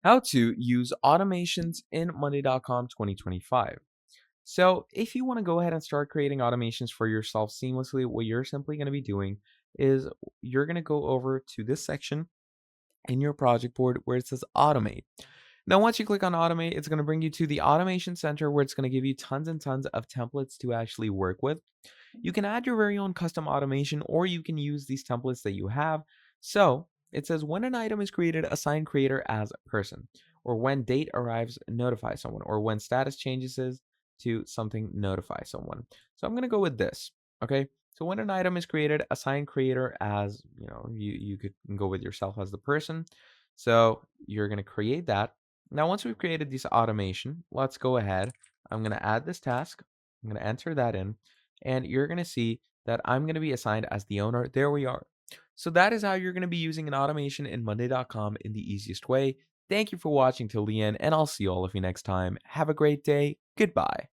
How to use automations in Monday.com 2025. So, if you want to go ahead and start creating automations for yourself seamlessly, what you're simply going to be doing is you're going to go over to this section in your project board where it says automate. Now, once you click on automate, it's going to bring you to the automation center where it's going to give you tons and tons of templates to actually work with. You can add your very own custom automation or you can use these templates that you have. So it says when an item is created, assign creator as a person, or when date arrives, notify someone, or when status changes to something, notify someone. So I'm going to go with this. Okay. So when an item is created, assign creator as, you could go with yourself as the person. So you're going to create that. Now, once we've created this automation, let's go ahead. I'm going to add this task. I'm going to enter that in and you're going to see that I'm going to be assigned as the owner. There we are. So that is how you're going to be using an automation in Monday.com in the easiest way. Thank you for watching till the end, and I'll see all of you next time. Have a great day. Goodbye.